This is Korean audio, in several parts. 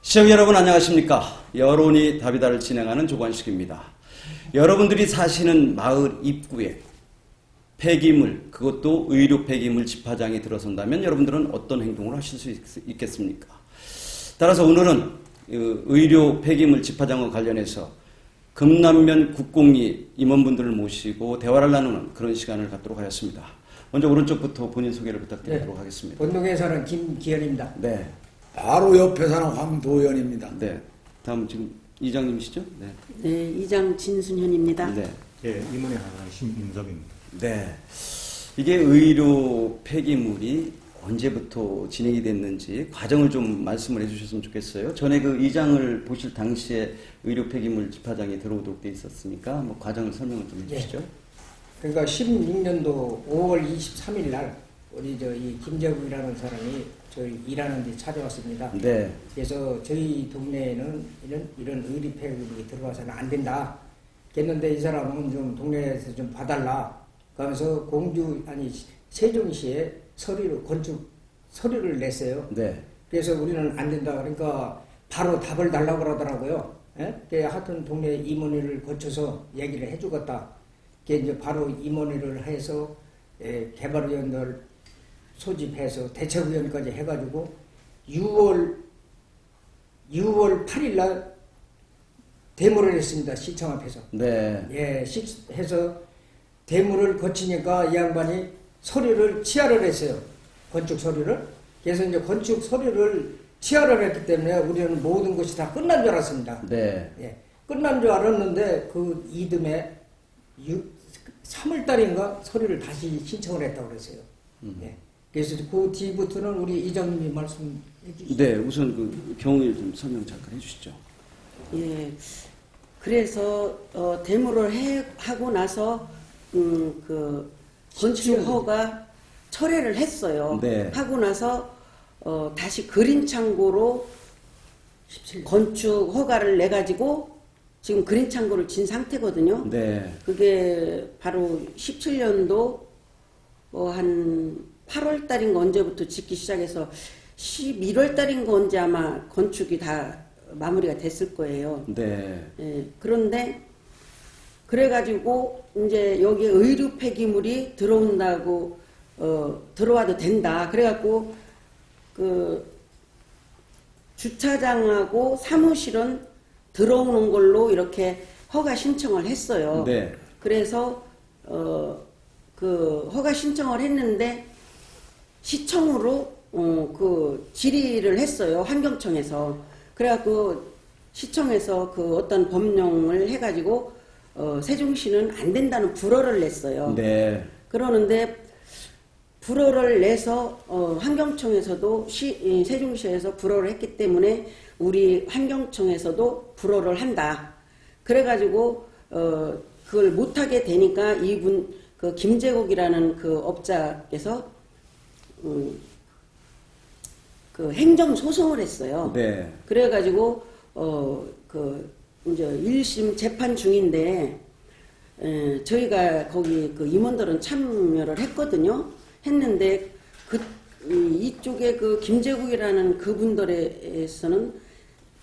시청자 여러분 안녕하십니까. 여론이 답이다를 진행하는 조관식입니다. 여러분들이 사시는 마을 입구에 폐기물, 그것도 의료 폐기물 집화장이 들어선다면 여러분들은 어떤 행동을 하실 수 있겠습니까? 따라서 오늘은 의료 폐기물 집화장과 관련해서 금남면 국공리 임원분들을 모시고 대화를 나누는 그런 시간을 갖도록 하였습니다. 먼저 오른쪽부터 본인 소개를 부탁드리도록 하겠습니다. 본동에 사는 김기현입니다. 네. 바로 옆에 사는 황도연입니다. 네. 다음 지금 이장님이시죠? 네. 네, 이장 진순현입니다. 네. 예, 임원회 하나 심임석입니다. 네. 이게 의료 폐기물이 언제부터 진행이 됐는지 과정을 좀 말씀을 해주셨으면 좋겠어요. 전에 그 이장을 보실 당시에 의료 폐기물 집화장이 들어오도록 돼 있었으니까 뭐 과정을 설명을 좀 해주시죠. 그러니까 16년도 5월 23일 날 우리 이 김재국이라는 사람이 저희 일하는 데 찾아왔습니다. 네. 그래서 저희 동네에는 이런 의료 폐기물이 들어와서는 안 된다. 그랬는데 이 사람은 좀 동네에서 좀 봐달라. 그러면서 세종시에 건축 서류를 냈어요. 네. 그래서 우리는 안 된다. 그러니까 바로 답을 달라고 그러더라고요. 예? 하여튼 동네 임원회를 거쳐서 얘기를 해주겠다. 그게 이제 바로 임원회를 해서 개발위원들 소집해서 대책위원까지 해가지고 6월 8일 날 데모를 했습니다. 시청 앞에서. 네. 예, 해서 데모를 거치니까 이 양반이 서류를 취하를 했어요. 건축 서류를. 그래서 이제 건축 서류를 취하를 했기 때문에 우리는 모든 것이 다 끝난 줄 알았습니다. 네. 예, 끝난 줄 알았는데 그 이듬해 3월 달인가 서류를 다시 신청을 했다고 그랬어요. 예. 그래서 그 뒤부터는 우리 이장님이 말씀해 주시죠. 네, 우선 그 경우를 좀 설명 잠깐 해주시죠. 예, 그래서 데모를 하고 나서 그 건축허가 철회를 했어요. 네. 하고 나서 다시 그린 창고로 건축 허가를 내 가지고 지금 그린 창고를 진 상태거든요. 네. 그게 바로 17년도 한 8월 달인가 언제부터 짓기 시작해서 11월 달인가 언제 아마 건축이 다 마무리가 됐을 거예요. 네. 예, 그런데 그래가지고 이제 여기에 의류 폐기물이 들어온다고 들어와도 된다. 그래갖고 그 주차장하고 사무실은 들어오는 걸로 이렇게 허가 신청을 했어요. 네. 그래서 그 허가 신청을 했는데 시청으로 그 질의를 했어요. 환경청에서. 그래갖고 시청에서 그 어떤 법령을 해가지고 세종시는 안 된다는 불어를 냈어요. 네. 그러는데 불어를 내서 환경청에서도 세종시에서 불어를 했기 때문에 우리 환경청에서도 불어를 한다. 그래가지고 그걸 못하게 되니까 이분 그 김재국이라는 그 업자께서 그 행정 소송을 했어요. 네. 그래가지고 그 이제 1심 재판 중인데 저희가 거기 그 임원들은 참여를 했거든요. 했는데 이쪽에 그 김재국이라는 그분들에서는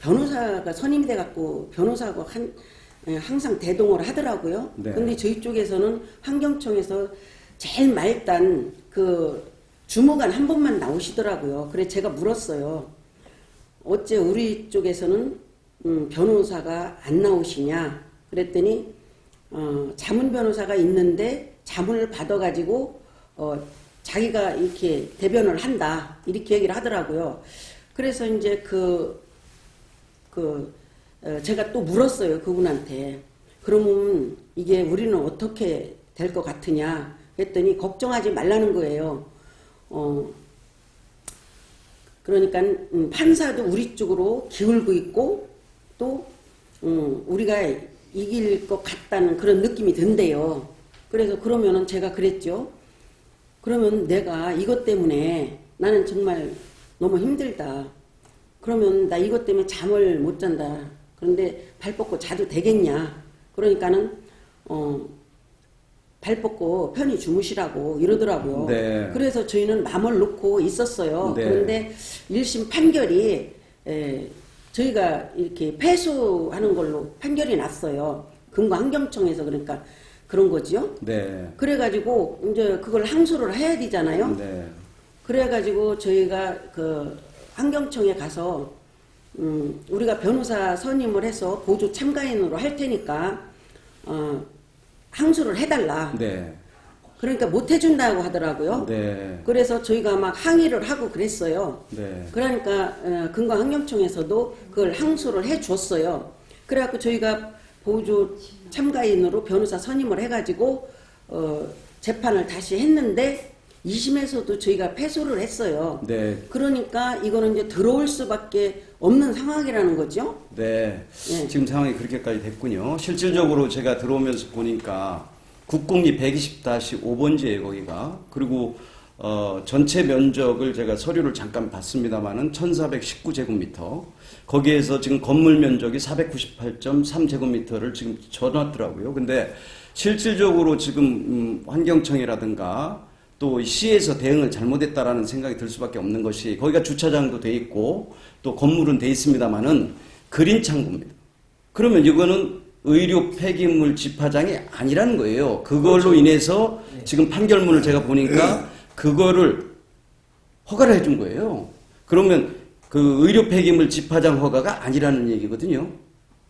변호사가 선임이 돼갖고 변호사하고 항상 대동을 하더라고요. 네. 근데 저희 쪽에서는 환경청에서 제일 말단 그 주무관 한 분만 나오시더라고요. 그래 제가 물었어요. 어째 우리 쪽에서는 변호사가 안 나오시냐? 그랬더니 자문 변호사가 있는데 자문을 받아가지고 자기가 이렇게 대변을 한다 이렇게 얘기를 하더라고요. 그래서 이제 제가 또 물었어요 그분한테. 그러면 이게 우리는 어떻게 될 것 같으냐? 그랬더니 걱정하지 말라는 거예요. 그러니까 판사도 우리 쪽으로 기울고 있고 또 우리가 이길 것 같다는 그런 느낌이 든대요. 그래서 그러면은 제가 그랬죠. 그러면 내가 이것 때문에 나는 정말 너무 힘들다. 그러면 나 이것 때문에 잠을 못 잔다. 그런데 발 뻗고 자도 되겠냐. 그러니까는 발 뻗고 편히 주무시라고 이러더라고요. 네. 그래서 저희는 마음을 놓고 있었어요. 네. 그런데 1심 판결이 저희가 이렇게 폐수하는 걸로 판결이 났어요. 금과환경청에서 그러니까 그런 거지요. 네. 그래가지고 이제 그걸 항소를 해야 되잖아요. 네. 그래가지고 저희가 그 환경청에 가서 우리가 변호사 선임을 해서 보조 참가인으로 할 테니까 항소를 해달라. 네. 그러니까 못 해준다고 하더라고요. 네. 그래서 저희가 막 항의를 하고 그랬어요. 네. 그러니까 금과환경청에서도 그걸 항소를 해줬어요. 그래갖고 저희가 보조 참가인으로 변호사 선임을 해가지고 재판을 다시 했는데 2심에서도 저희가 패소를 했어요. 네. 그러니까 이거는 이제 들어올 수밖에 없는 상황이라는 거죠. 네. 네. 지금 상황이 그렇게까지 됐군요. 실질적으로 제가 들어오면서 보니까 국공리 120-5번지에 거기가 그리고 전체 면적을 제가 서류를 잠깐 봤습니다만은 1419제곱미터 거기에서 지금 건물 면적이 498.3제곱미터를 지금 줘놨더라고요. 근데 실질적으로 지금 환경청이라든가 또 시에서 대응을 잘못했다라는 생각이 들 수밖에 없는 것이 거기가 주차장도 돼 있고 또 건물은 돼 있습니다만은 그린 창고입니다. 그러면 이거는 의료 폐기물 집화장이 아니라는 거예요. 그걸로 그렇죠. 인해서 지금 판결문을 제가 보니까 그거를 허가를 해준 거예요. 그러면 그 의료 폐기물 집화장 허가가 아니라는 얘기거든요.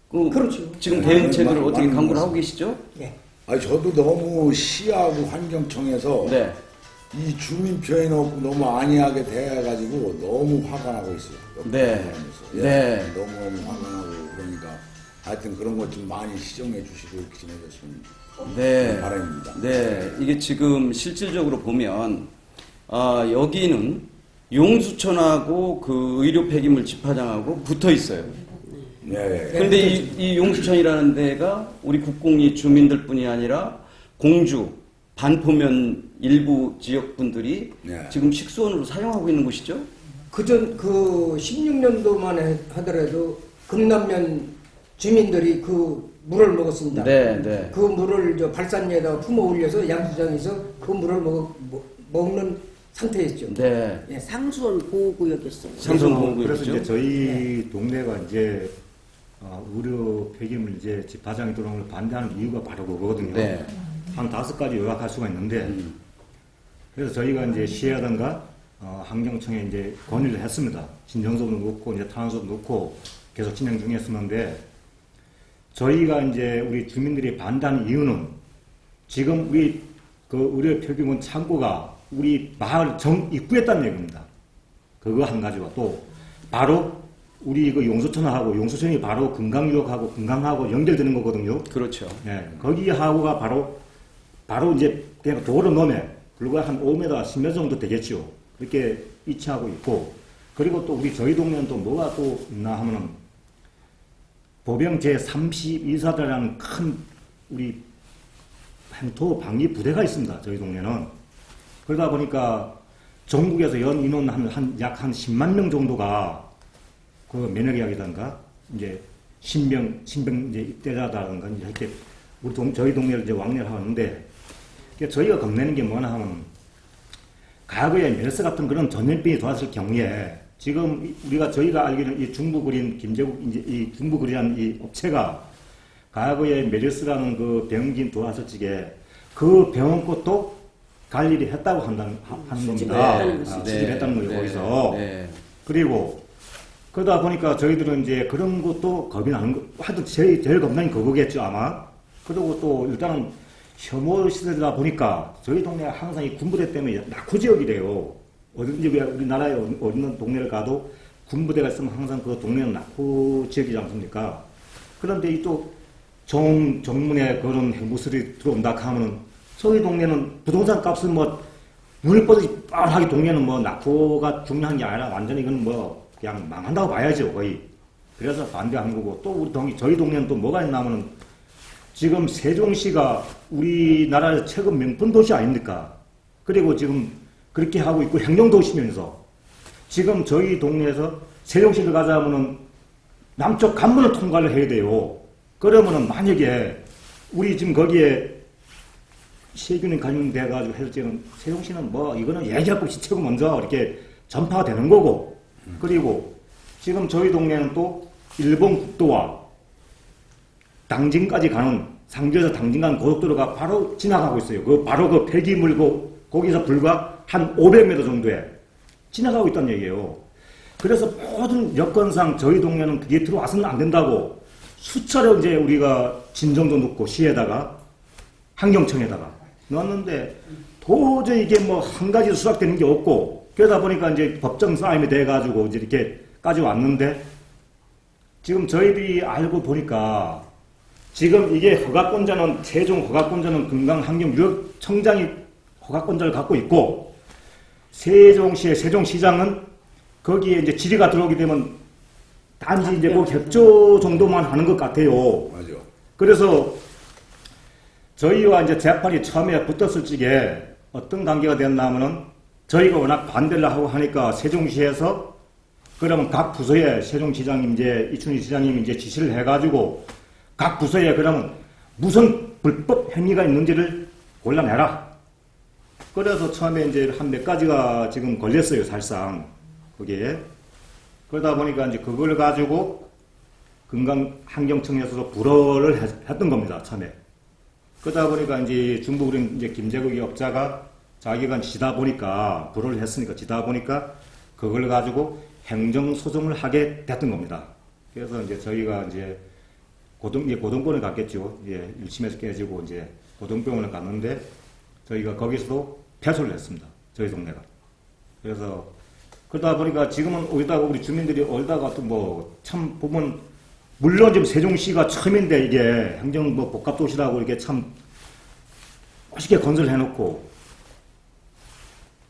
그렇죠. 지금 대응책을 어떻게 맞는 강구를 하고 말씀. 계시죠? 네. 아니 저도 너무 시하고 환경청에서 네. 이 주민표현 없고 너무 안이하게 대해가지고 너무 화가 나고 있어요. 네. 예, 네. 너무 화가 나고 그러니까 하여튼 그런 것 좀 많이 시정해 주시고 이렇게 지내줬으면 네. 바람입니다. 네. 이게 지금 실질적으로 보면 여기는 용수천하고 그 의료 폐기물 집화장하고 붙어 있어요. 네. 그런데 이 용수천이라는 데가 우리 국공리 주민들뿐이 아니라 공주, 반포면 일부 지역 분들이 네. 지금 식수원으로 사용하고 있는 곳이죠. 그전 그 16년도만 하더라도 금남면 주민들이 그 물을 먹었습니다. 네, 네. 그 물을 저 발산리에다 품어 올려서 양수장에서 그 물을 먹는 상태였죠. 네. 예. 상수원 보호구역이었어요. 상수원보호구역이죠. 그래서 이제 저희 동네가 이제 의료 폐기물 이제 집화장이 들어오는 걸 반대하는 이유가 바로 그거거든요. 네. 한 5가지 요약할 수가 있는데 그래서 저희가 이제 시라든가 환경청에 이제 건의를 했습니다. 진정서도 넣고 이제 탄원서도 넣고 계속 진행 중이었었는데 저희가 이제 우리 주민들이 반대하는 이유는 지금 우리 그 의료 폐기물 창고가 우리 마을 정 입구에 있다는 얘기입니다. 그거 한 가지와 또 바로 우리 그 용수천하고 용수천이 바로 금강유역하고 금강하고 연결되는 거거든요. 그렇죠. 예, 거기하고가 바로 이제 그냥 도로 넘에 불과 한 5m, 10m 정도 되겠죠. 그렇게 위치하고 있고 그리고 또 우리 저희 동네는 또 뭐가 또 있나 하면은 보병 제32사단이라는 큰 우리 행토 방위 부대가 있습니다. 저희 동네는. 그러다 보니까 전국에서 연 인원 약 한 10만 명 정도가 그 면역약이든가 이제 신병 이제 입대자다든가 이제 이렇게 저희 동네를 이제 왕래를 하는데 저희가 겁내는 게 뭐냐 하면 과거에 메르스 같은 그런 전염병이 돌았을 경우에 지금 저희가 알기로는 이 중부그린 김제국 이제 이 중부그린이라는 이 업체가 과거에 메르스라는 그 병균 돌았을 적에 그 병원 것도 관리를 했다고 하는 겁니다. 수집을 했다는 거예요, 거기서. 네. 그리고 그러다 보니까 저희들은 이제 그런 것도 겁이 나는 거, 하여튼 제일 겁나는 그거겠죠, 아마. 그리고 또 일단은 혐오 시대다 보니까 저희 동네가 항상 이 군부대 때문에 낙후 지역이래요. 어딘지 우리나라에 어느 동네를 가도 군부대가 있으면 항상 그 동네는 낙후 지역이지 않습니까? 그런데 이 또 정문에 그런 행보설이 들어온다 하면은 저희 동네는 부동산 값은 뭐 눈을 뻗으시 뻔하게 동네는 뭐 낙후가 중요한 게 아니라 완전히 이건 뭐 그냥 망한다고 봐야죠, 거의. 그래서 반대하는 거고 또 저희 동네는 또 뭐가 있냐면은 지금 세종시가 우리나라의 최근 명품 도시 아닙니까? 그리고 지금 그렇게 하고 있고 행정도시면서 지금 저희 동네에서 세종시를 가자면은 남쪽 관문을 통과를 해야 돼요. 그러면은 만약에 우리 지금 거기에 세균이 감염돼가지고 해서 지금 세종시는 뭐 이거는 얘기할 것 없이 최고 먼저 이렇게 전파가 되는 거고 그리고 지금 저희 동네는 또 일본 국도와 당진까지 가는 상주에서 당진 가는 고속도로가 바로 지나가고 있어요. 그 바로 그 폐기물 거기서 불과 한 500m 정도에 지나가고 있다는 얘기예요. 그래서 모든 여건상 저희 동네는 그게 들어와서는 안 된다고 수차례 이제 우리가 진정도 넣고 시에다가 환경청에다가 넣었는데 도저히 이게 뭐 한 가지 수락되는 게 없고 그러다 보니까 이제 법정 싸움이 돼가지고 이제 이렇게까지 왔는데 지금 저희들이 알고 보니까 지금 이게 허가권자는 최종 허가권자는 금강환경유역청장이 허가권자를 갖고 있고 세종시의 세종시장은 거기에 이제 질의가 들어오게 되면 단지 이제 그 협조 정도만 하는 것 같아요. 맞아. 그래서 저희와 이제 재판이 처음에 붙었을 적에 어떤 관계가 됐냐면은 저희가 워낙 반대를 하고 하니까 세종시에서 그러면 각 부서에 세종시장님 이제 이춘희 시장님이 이제 지시를 해가지고 각 부서에 그러면 무슨 불법 행위가 있는지를 골라내라. 그래서 처음에 이제 한 몇 가지가 지금 걸렸어요, 사실상. 거기에. 그러다 보니까 이제 그걸 가지고 금강환경청에서도 불허를 했던 겁니다, 처음에. 그러다 보니까 이제 중부그린 이제 김재국이 업자가 자기가 지다 보니까, 불허를 했으니까 지다 보니까 그걸 가지고 행정소송을 하게 됐던 겁니다. 그래서 이제 저희가 이제 고등권을 갔겠죠. 예, 1심에서 깨지고 이제 고등병원을 갔는데 저희가 거기서도 패소를 했습니다. 저희 동네가. 그래서 그러다 보니까 지금은 오다가 우리 주민들이 오다가 또 뭐 참 보면 물론 지금 세종시가 처음인데 이게 행정 뭐 복합도시라고 이렇게 참 멋있게 건설해놓고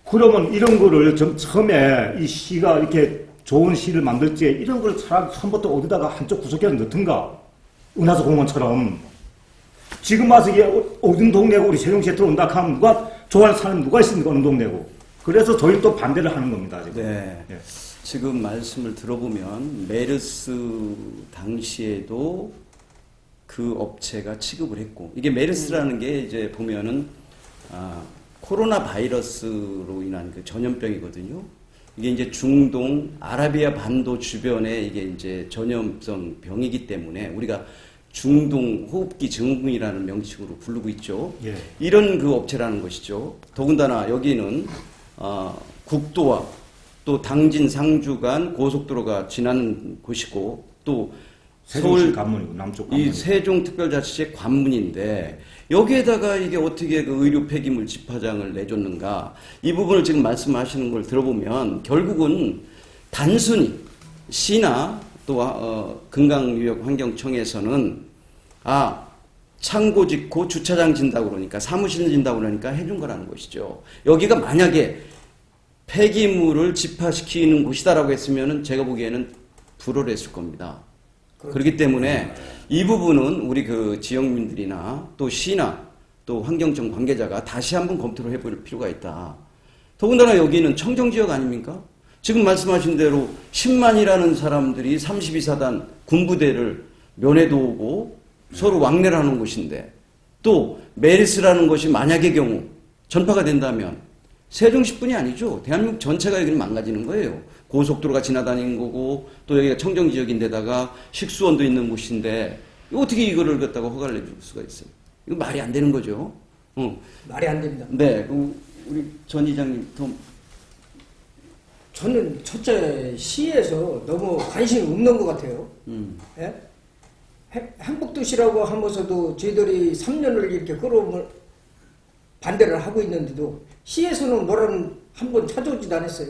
그러면 이런 거를 좀 처음에 이 시가 이렇게 좋은 시를 만들 때 이런 걸 차라리 처음부터 어디다가 한쪽 구석에 넣든가 은하수 공원처럼 지금 와서 이게 어느 동네고 우리 세종시에 들어온다 하면 누가 좋아하는 사람이 누가 있습니까? 어느 동네고. 그래서 저희 또 반대를 하는 겁니다. 지금. 네. 예. 지금 말씀을 들어보면 메르스 당시에도 그 업체가 취급을 했고 이게 메르스라는 게 이제 보면은 코로나 바이러스로 인한 그 전염병이거든요. 이게 이제 중동 아라비아 반도 주변에 이게 이제 전염성 병이기 때문에 우리가 중동 호흡기 증후군이라는 명칭으로 부르고 있죠. 예. 이런 그 업체라는 것이죠. 더군다나 여기는 국도와 또 당진 상주 간 고속도로가 지나는 곳이고 또 서울 관문이고 남쪽 이 관문. 세종특별자치시의 관문인데 여기에다가 이게 어떻게 그 의료 폐기물 집화장을 내줬는가 이 부분을 지금 말씀하시는 걸 들어보면 결국은 단순히 시나 또 금강유역환경청에서는 창고 짓고 주차장 진다고 그러니까 사무실 진다고 그러니까 해준 거라는 것이죠. 여기가 만약에 폐기물을 집화시키는 곳이다라고 했으면은 제가 보기에는 불허를 했을 겁니다. 그렇기 때문에 이 부분은 우리 그 지역민들이나 또 시나 또 환경청 관계자가 다시 한번 검토를 해볼 필요가 있다. 더군다나 여기는 청정지역 아닙니까? 지금 말씀하신 대로 10만이라는 사람들이 32사단 군부대를 면회도 오고 서로 왕래를 하는 곳인데 또 메르스라는 것이 만약의 경우 전파가 된다면 세종시뿐이 아니죠. 대한민국 전체가 여기는 망가지는 거예요. 고속도로가 지나다니는 거고 또 여기가 청정지역인데다가 식수원도 있는 곳인데 어떻게 이거를 갖다가 허가를 내줄 수가 있어요. 이거 말이 안 되는 거죠. 말이 안 됩니다. 네, 우리 전 이장님 더. 저는 첫째 시에서 너무 관심이 없는 것 같아요. 예? 행복도시라고 하면서도 저희들이 3년을 이렇게 끌어오면 반대를 하고 있는데도 시에서는 뭐라는 한번 찾아오지도 않았어요.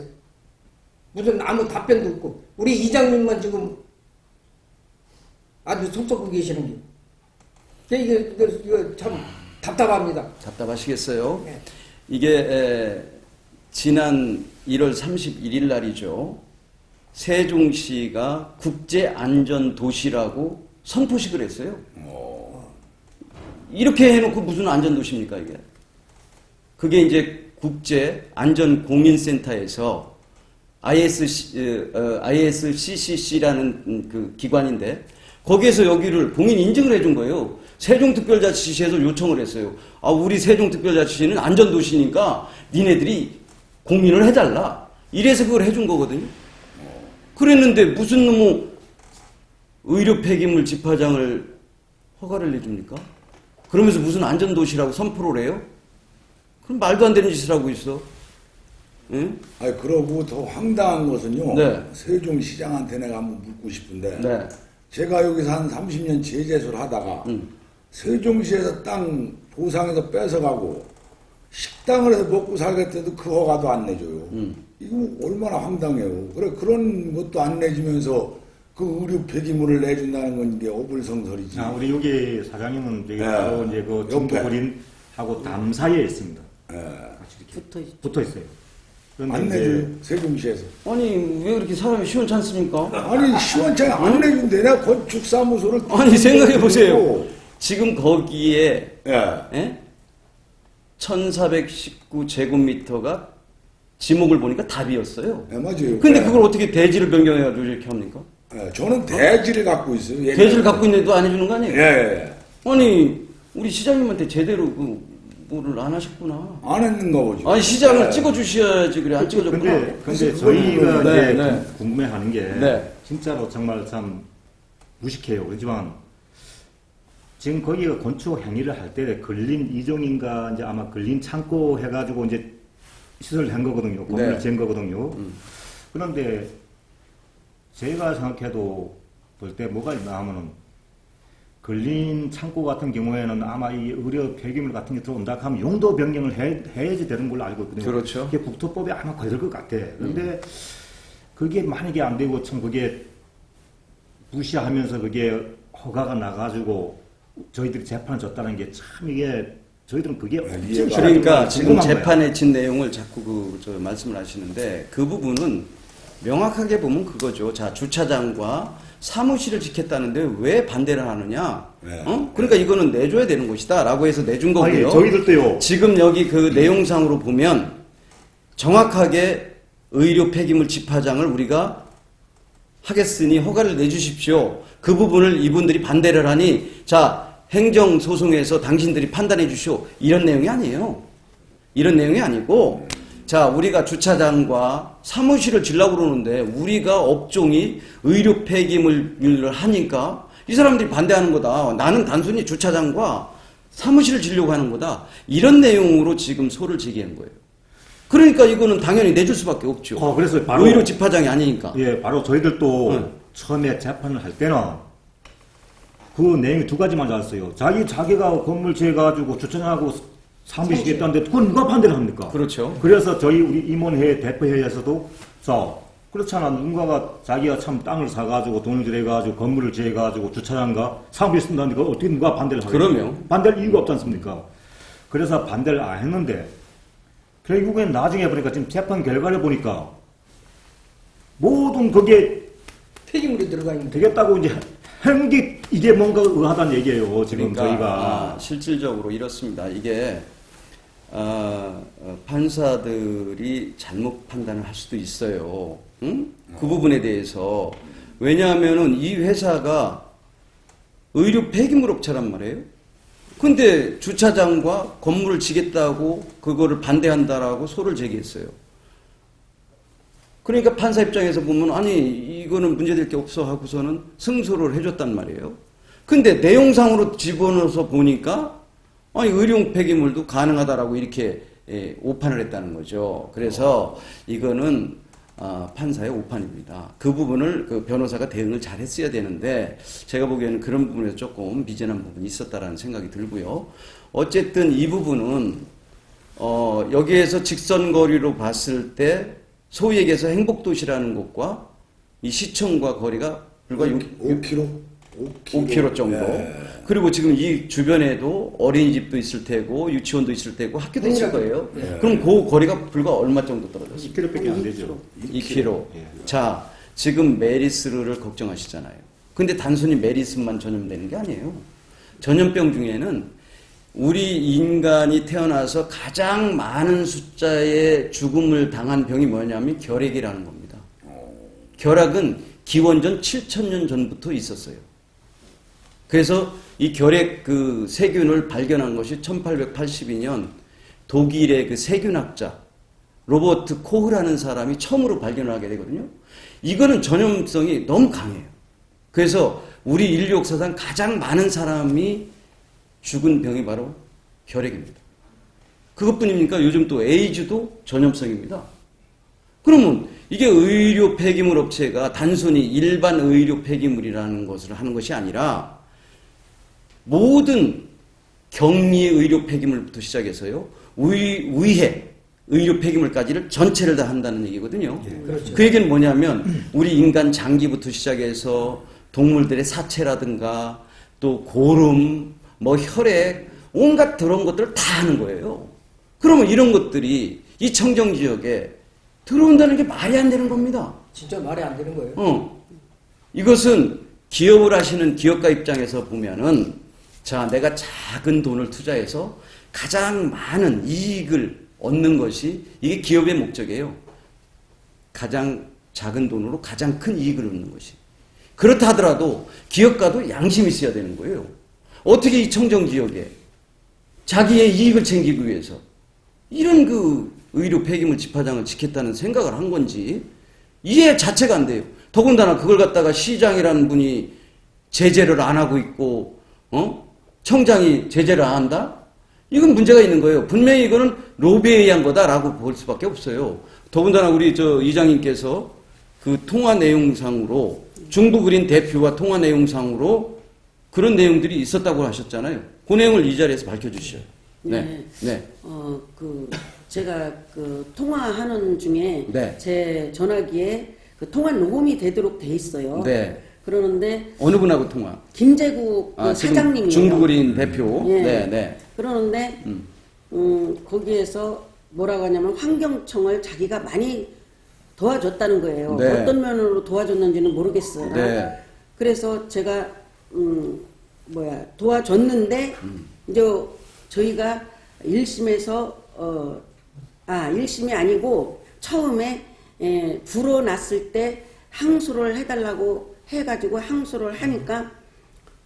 무슨 아무 답변도 없고 우리 이장님만 지금 아주 속썩고 계시는 게 이거 참 답답합니다. 답답하시겠어요? 네. 이게 지난 1월 31일 날이죠. 세종시가 국제안전도시라고 선포식을 했어요. 이렇게 해놓고 무슨 안전도시입니까 이게? 그게 이제 국제안전공인센터에서 ISCCC라는 그 기관인데 거기에서 여기를 공인 인증을 해준 거예요. 세종특별자치시에서 요청을 했어요. 우리 세종특별자치시는 안전도시니까 니네들이 공인을 해달라. 이래서 그걸 해준 거거든요. 그랬는데 무슨 놈의 의료 폐기물 집화장을 허가를 내줍니까? 그러면서 무슨 안전도시라고 선포를 해요? 그럼 말도 안 되는 짓을 하고 있어. 응? 아니 그러고 더 황당한 것은요. 네. 세종시장한테 내가 한번 묻고 싶은데 네. 제가 여기서 한 30년 제재소를 하다가 세종시에서 땅 보상해서 뺏어가고 식당을 해서 먹고 살겠다도 그 허가도 안 내줘요. 이거 얼마나 황당해요. 그래 그런 것도 안 내주면서 그 의료 폐기물을 내준다는 건 이게 어불성설이지. 자, 우리 여기 사장님은 저기 네. 바로 이제 그 옆에. 정보거린하고 담 사이에 있습니다. 예. 같이 이렇게 붙어 있죠. 붙어 있어요. 그런데 안 이제 내줘요. 세종시에서. 아니 왜 그렇게 사람이 시원치 않습니까? 아니 시원찮게 안 내준대. 내가 건축사무소를 아니 생각해 보세요. 지금 거기에 예. 1419제곱미터가 지목을 보니까 답이었어요. 예, 맞아요. 근데 예. 그걸 어떻게 대지를 변경해가지고 이렇게 합니까? 예, 저는 대지를 갖고 있어요. 옛날에. 대지를 갖고 있는데도 안 해주는 거 아니에요? 예. 아니 우리 시장님한테 제대로 그 뭐를 안 하셨구나. 안 했는가 보죠. 아니 시장을 예. 찍어주셔야지 그래 안 찍어줬구나. 근데 그래서 저희가 네, 이제 네. 좀 궁금해하는 게 네. 진짜로 정말 참 무식해요. 그렇지만 지금 거기가 건축 행위를 할 때 걸린 이종인가 이제 아마 걸린 창고 해가지고 이제 시설을 한 거거든요. 건물을 네. 지은 거거든요. 그런데 제가 생각해도 볼 때 뭐가 있나 하면은 걸린 창고 같은 경우에는 아마 이 의료 폐기물 같은 게 들어온다 하면 용도 변경을 해야지 되는 걸로 알고 있거든요. 그렇죠. 그게 국토법에 아마 걸릴 것 같아. 그런데 그게 만약에 안 되고 참 그게 무시하면서 그게 허가가 나가지고 저희들이 재판을 졌다는 게 참 이게 저희들은 그게 이해가 그러니까 지금 궁금한 거예요. 재판에 진 내용을 자꾸 저 말씀을 하시는데 그 부분은 명확하게 보면 그거죠. 자 주차장과 사무실을 지켰다는데 왜 반대를 하느냐? 네. 어? 그러니까 이거는 내줘야 되는 것이다라고 해서 내준 거고요. 아니, 저희들도요. 지금 여기 그 내용상으로 보면 정확하게 의료 폐기물 집화장을 우리가 하겠으니 허가를 내주십시오. 그 부분을 이분들이 반대를 하니 자 행정소송에서 당신들이 판단해 주시오. 이런 내용이 아니에요. 이런 내용이 아니고 자 우리가 주차장과 사무실을 지려고 그러는데 우리가 업종이 의료 폐기물을 하니까 이 사람들이 반대하는 거다. 나는 단순히 주차장과 사무실을 지려고 하는 거다. 이런 내용으로 지금 소를 제기한 거예요. 그러니까 이거는 당연히 내줄 수밖에 없죠. 그래서 바로 의료 집화장이 아니니까. 예, 바로 저희들도 네. 처음에 재판을 할 때는 그 내용이 두 가지만 나왔어요. 자기가 건물 지어가지고 주차장하고 사무실 짓겠다는데 그건 누가 반대를 합니까? 그렇죠. 그래서 저희 우리 임원회 대표회에서도 자 그렇잖아 누군가가 자기가 참 땅을 사가지고 돈을 들여가지고 건물을 지어가지고 주차장과 사무실 쓴다니까 어떻게 누가 반대를 하겠어요? 그럼요. 반대할 이유가 없지 않습니까? 그래서 반대를 안 했는데 결국엔 나중에 보니까 지금 재판 결과를 보니까 모든 그게 폐기물이 들어가 있는 되겠다고 이제 하는 게 이게 뭔가 의아하다는 얘기예요. 지금 그러니까 저희가 실질적으로 이렇습니다. 이게 판사들이 잘못 판단을 할 수도 있어요. 응? 그 부분에 대해서 왜냐하면은 이 회사가 의료 폐기물 업체란 말이에요. 근데 주차장과 건물을 지겠다고 그거를 반대한다라고 소를 제기했어요. 그러니까 판사 입장에서 보면 아니 이거는 문제될 게 없어 하고서는 승소를 해줬단 말이에요. 근데 내용상으로 집어넣어서 보니까 아니 의료 폐기물도 가능하다라고 이렇게 오판을 했다는 거죠. 그래서 이거는 판사의 오판입니다. 그 부분을 그 변호사가 대응을 잘 했어야 되는데 제가 보기에는 그런 부분에서 조금 미진한 부분이 있었다라는 생각이 들고요. 어쨌든 이 부분은 여기에서 직선거리로 봤을 때 소위 얘기해서 행복도시라는 곳과 이 시청과 거리가 불과 5km 정도. 예. 그리고 지금 이 주변에도 어린이집도 있을 테고 유치원도 있을 테고 학교도 있을 거예요. 예. 그럼 그 거리가 불과 얼마 정도 떨어졌어요? 10km밖에 안 되죠. 2km. 예. 자, 지금 메리스를 걱정하시잖아요. 근데 단순히 메리스만 전염되는 게 아니에요. 전염병 중에는 우리 인간이 태어나서 가장 많은 숫자의 죽음을 당한 병이 뭐냐면 결핵이라는 겁니다. 결핵은 기원전 7,000년 전부터 있었어요. 그래서 이 결핵 그 세균을 발견한 것이 1882년 독일의 그 세균학자 로버트 코흐라는 사람이 처음으로 발견을 하게 되거든요. 이거는 전염성이 너무 강해요. 그래서 우리 인류 역사상 가장 많은 사람이 죽은 병이 바로 혈액입니다. 그것뿐입니까? 요즘 또 에이즈도 전염성입니다. 그러면 이게 의료 폐기물 업체가 단순히 일반 의료 폐기물이라는 것을 하는 것이 아니라 모든 격리 의료 폐기물부터 시작해서요, 위해 의료 폐기물까지를 전체를 다 한다는 얘기거든요. 그렇죠. 그 얘기는 뭐냐면 우리 인간 장기부터 시작해서 동물들의 사체라든가 또 고름, 뭐 혈액, 온갖 그런 것들을 다 하는 거예요. 그러면 이런 것들이 이 청정 지역에 들어온다는 게 말이 안 되는 겁니다. 진짜 말이 안 되는 거예요. 이것은 기업을 하시는 기업가 입장에서 보면은, 자, 내가 작은 돈을 투자해서 가장 많은 이익을 얻는 것이 이게 기업의 목적이에요. 가장 작은 돈으로 가장 큰 이익을 얻는 것이. 그렇다 하더라도 기업가도 양심이 있어야 되는 거예요. 어떻게 이 청정 지역에 자기의 이익을 챙기기 위해서 이런 그 의료 폐기물 집화장을 짓겠다는 생각을 한 건지 이해 자체가 안 돼요. 더군다나 그걸 갖다가 시장이라는 분이 제재를 안 하고 있고, 청장이 제재를 안 한다? 이건 문제가 있는 거예요. 분명히 이거는 로비에 의한 거다라고 볼 수밖에 없어요. 더군다나 우리 이장님께서 그 통화 내용상으로 중부그린 대표와 통화 내용상으로 그런 내용들이 있었다고 하셨잖아요. 그 내용을 이 자리에서 밝혀주시죠. 네. 네. 제가 그 통화하는 중에 네. 제 전화기에 그 통화 녹음이 되도록 돼 있어요. 네. 그러는데 어느 분하고 통화? 김재국 그 사장님이에요. 중부그린 대표. 예. 네, 네. 그러는데 거기에서 뭐라고 하냐면 환경청을 자기가 많이 도와줬다는 거예요. 네. 어떤 면으로 도와줬는지는 모르겠어요. 네. 그래서 제가 도와줬는데 이제 저희가 1심에서 1심이 아니고 처음에 불어났을 때 항소를 해달라고 해가지고 항소를 하니까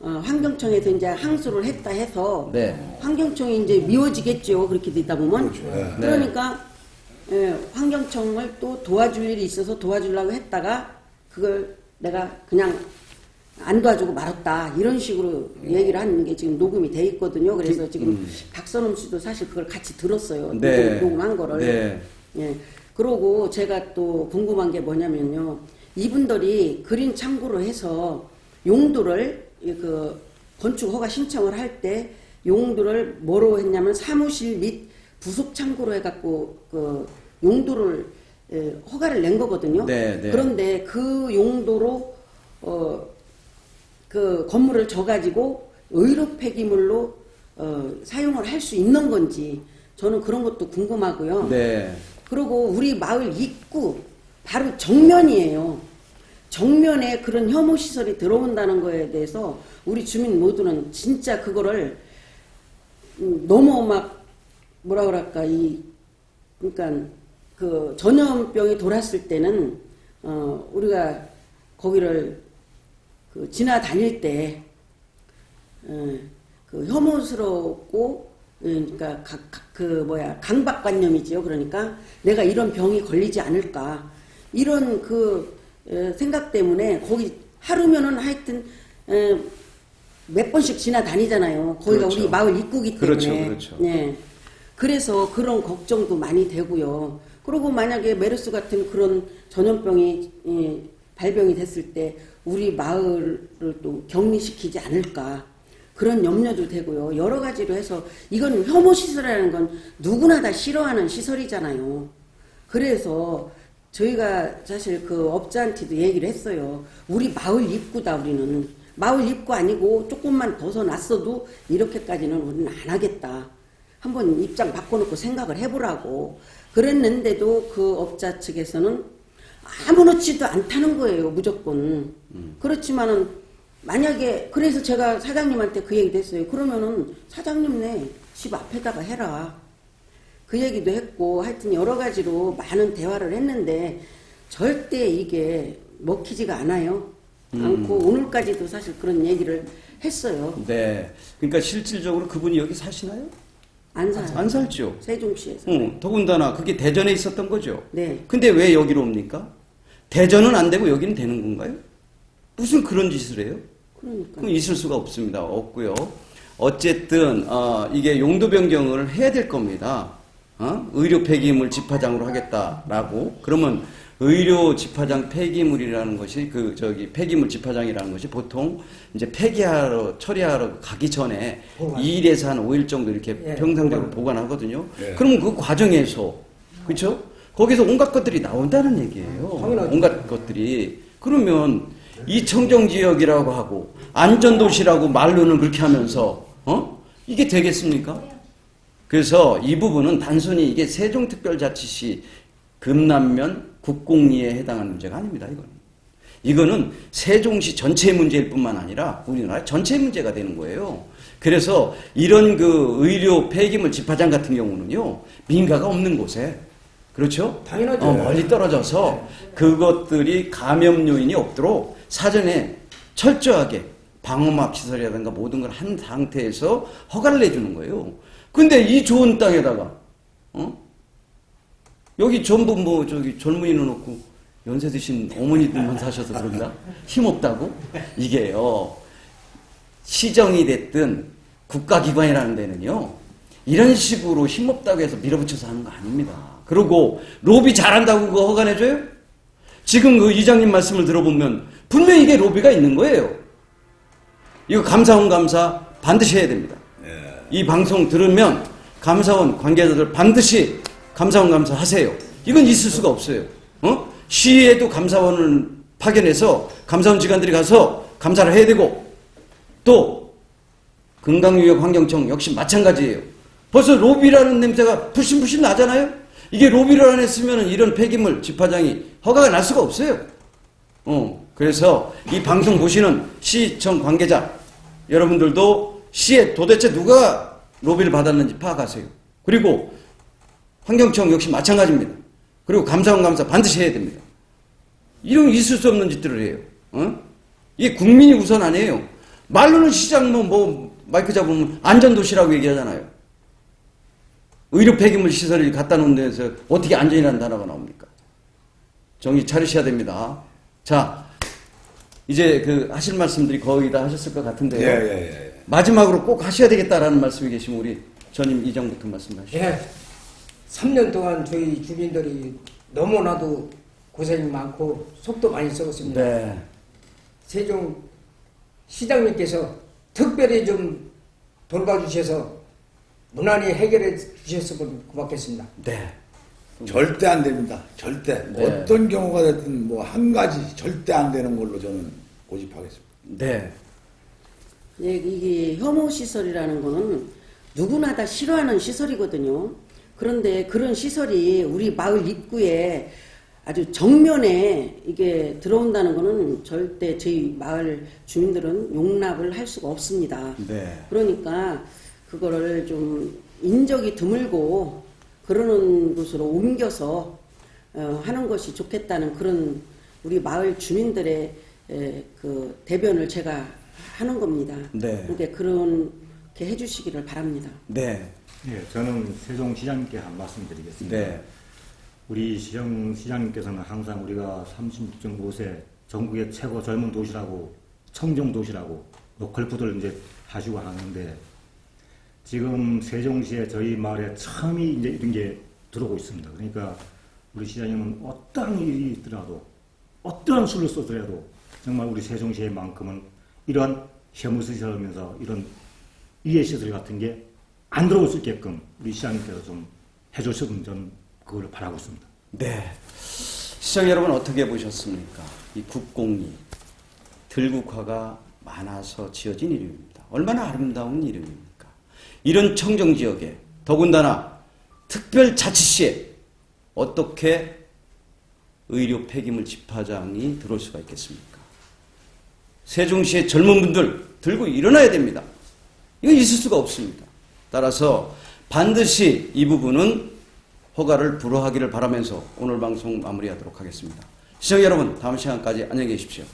환경청에서 이제 항소를 했다 해서 네. 환경청이 이제 미워지겠죠. 그렇게 되다 보면. 그렇죠. 네. 그러니까 환경청을 또 도와줄 일이 있어서 도와주려고 했다가 그걸 내가 그냥 안 도와주고 말았다. 이런 식으로 얘기를 하는 게 지금 녹음이 돼 있거든요. 그래서 지금 박선음 씨도 사실 그걸 같이 들었어요. 네. 녹음한 거를. 네. 예. 그러고 제가 또 궁금한 게 뭐냐면요. 이분들이 그린 창구로 해서 용도를 그 건축 허가 신청을 할 때 용도를 뭐로 했냐면 사무실 및 부속 창구로 해갖고 그 용도를 허가를 낸 거거든요. 네, 네. 그런데 그 용도로 그 건물을 져가지고 의료 폐기물로 사용을 할 수 있는 건지 저는 그런 것도 궁금하고요. 네. 그리고 우리 마을 입구 바로 정면이에요. 정면에 그런 혐오 시설이 들어온다는 거에 대해서 우리 주민 모두는 진짜 그거를 너무 막 뭐라 그럴까 그러니까 그 전염병이 돌았을 때는 우리가 거기를 그 지나다닐 때 그 혐오스럽고 그러니까 강박관념이지요. 그러니까 내가 이런 병이 걸리지 않을까 이런 그 생각 때문에 거기 하루면은 하여튼 몇 번씩 지나다니잖아요. 거기가 그렇죠. 우리 마을 입구기 때문에. 그렇죠, 그렇죠. 네. 그래서 그런 걱정도 많이 되고요. 그리고 만약에 메르스 같은 그런 전염병이 발병이 됐을 때 우리 마을을 또 격리시키지 않을까 그런 염려도 되고요. 여러 가지로 해서 이건 혐오 시설이라는 건 누구나 다 싫어하는 시설이잖아요. 그래서 저희가 사실 그 업자한테도 얘기를 했어요. 우리 마을 입구다 우리는. 마을 입구 아니고 조금만 벗어났어도 이렇게까지는 우리는 안 하겠다. 한번 입장 바꿔놓고 생각을 해보라고. 그랬는데도 그 업자 측에서는 아무렇지도 않다는 거예요. 무조건. 그렇지만은 만약에 그래서 제가 사장님한테 그 얘기도 했어요. 그러면은 사장님네 집 앞에다가 해라. 그 얘기도 했고 하여튼 여러 가지로 많은 대화를 했는데 절대 이게 먹히지가 않아요. 않고 오늘까지도 사실 그런 얘기를 했어요. 네. 그러니까 실질적으로 그분이 여기 사시나요? 안 살아요. 안 살죠. 세종시에서. 더군다나 그게 대전에 있었던 거죠. 네. 근데 왜 여기로 옵니까? 대전은 안 되고 여기는 되는 건가요? 무슨 그런 짓을 해요? 그러니까. 그럼 있을 수가 없습니다. 없고요. 어쨌든 이게 용도 변경을 해야 될 겁니다. 의료 폐기물 집화장으로 하겠다라고. 그러면 의료 집화장 폐기물이라는 것이 폐기물 집화장이라는 것이 보통 이제 폐기하러 처리하러 가기 전에 보관. 2일에서 한 5일 정도 이렇게 예, 평상적으로 보관하거든요. 예. 그러면 그 과정에서 그렇죠? 거기서 온갖 것들이 나온다는 얘기예요. 당연하죠. 온갖 것들이. 그러면 이 청정지역이라고 하고 안전도시라고 말로는 그렇게 하면서 이게 되겠습니까? 그래서 이 부분은 단순히 이게 세종특별자치시 금남면 국공리에 해당하는 문제가 아닙니다. 이거는 세종시 전체의 문제일 뿐만 아니라 우리나라 전체의 문제가 되는 거예요. 그래서 이런 그 의료 폐기물 집화장 같은 경우는요, 민가가 없는 곳에, 그렇죠? 당연하죠. 멀리 떨어져서 그것들이 감염 요인이 없도록 사전에 철저하게 방호막 시설이라든가 모든 걸 한 상태에서 허가를 내주는 거예요. 근데 이 좋은 땅에다가, 여기 전부 젊은이 넣어놓고 연세 드신 어머니들만 사셔서 그런가? 힘없다고? 이게요, 시정이 됐든 국가기관이라는 데는요, 이런 식으로 힘없다고 해서 밀어붙여서 하는 거 아닙니다. 그리고 로비 잘한다고 그거 허가 내줘요? 지금 그 이장님 말씀을 들어보면 분명히 이게 로비가 있는 거예요. 이거 감사원 감사 반드시 해야 됩니다. 이 방송 들으면 감사원 관계자들 반드시 감사원 감사 하세요. 이건 있을 수가 없어요. 시에도 감사원을 파견해서 감사원 직원들이 가서 감사를 해야 되고, 또 금강유역환경청 역시 마찬가지예요. 벌써 로비라는 냄새가 불신불신 나잖아요. 이게 로비를 안 했으면 이런 폐기물 집화장이 허가가 날 수가 없어요. 그래서 이 방송 보시는 시청 관계자 여러분들도 시에 도대체 누가 로비를 받았는지 파악하세요. 그리고 환경청 역시 마찬가지입니다. 그리고 감사원 감사 반드시 해야 됩니다. 이런 있을 수 없는 짓들을 해요. 이게 국민이 우선 아니에요. 말로는 시장 마이크 잡으면 안전도시라고 얘기하잖아요. 의료 폐기물 시설을 갖다 놓은 데서 어떻게 안전이라는 단어가 나옵니까? 정신 차리셔야 됩니다. 자, 이제 하실 말씀들이 거의 다 하셨을 것 같은데요. 예. 마지막으로 꼭 하셔야 되겠다라는 말씀이 계시면 우리 전임 이장부터 말씀하시죠. 예. 3년 동안 저희 주민들이 너무나도 고생이 많고 속도 많이 썩었습니다. 네. 세종 시장님께서 특별히 좀 돌봐주셔서 무난히 해결해 주셨으면 고맙겠습니다. 네. 절대 안 됩니다. 절대. 네. 어떤 경우가 됐든 한 가지 절대 안 되는 걸로 저는 고집하겠습니다. 네. 예, 이게 혐오 시설이라는 거는 누구나 다 싫어하는 시설이거든요. 그런데 그런 시설이 우리 마을 입구에 아주 정면에 이게 들어온다는 거는 절대 저희 마을 주민들은 용납을 할 수가 없습니다. 네. 그러니까 그거를 좀 인적이 드물고 그러는 곳으로 옮겨서 하는 것이 좋겠다는 그런 우리 마을 주민들의 그 대변을 제가 하는 겁니다. 네. 그러니까 그렇게 해주시기를 바랍니다. 네. 네, 저는 세종시장님께 한 말씀 드리겠습니다. 네. 우리 시장님께서는 항상 우리가 36.5세 전국의 최고 젊은 도시라고, 청정 도시라고 걸프들 이제 하시고 하는데, 지금 세종시에 저희 마을에 처음이 이제 이런 게 들어오고 있습니다. 그러니까 우리 시장님은 어떠한 일이 있더라도, 어떠한 수를 써더라도 정말 우리 세종시에만큼은 이런 혐오시설하면서 이런 이해시설 같은 게 안 들어올 수 있게끔 우리 시장님께서 좀 해주셨으면 저는 그걸 바라고 있습니다. 네. 시청 여러분 어떻게 보셨습니까? 이 국공리, 들국화가 많아서 지어진 이름입니다. 얼마나 아름다운 이름입니까? 이런 청정지역에 더군다나 특별자치시에 어떻게 의료 폐기물 집화장이 들어올 수가 있겠습니까? 세종시의 젊은 분들 들고 일어나야 됩니다. 이건 있을 수가 없습니다. 따라서 반드시 이 부분은 허가를 불허하기를 바라면서 오늘 방송 마무리하도록 하겠습니다. 시청 여러분, 다음 시간까지 안녕히 계십시오.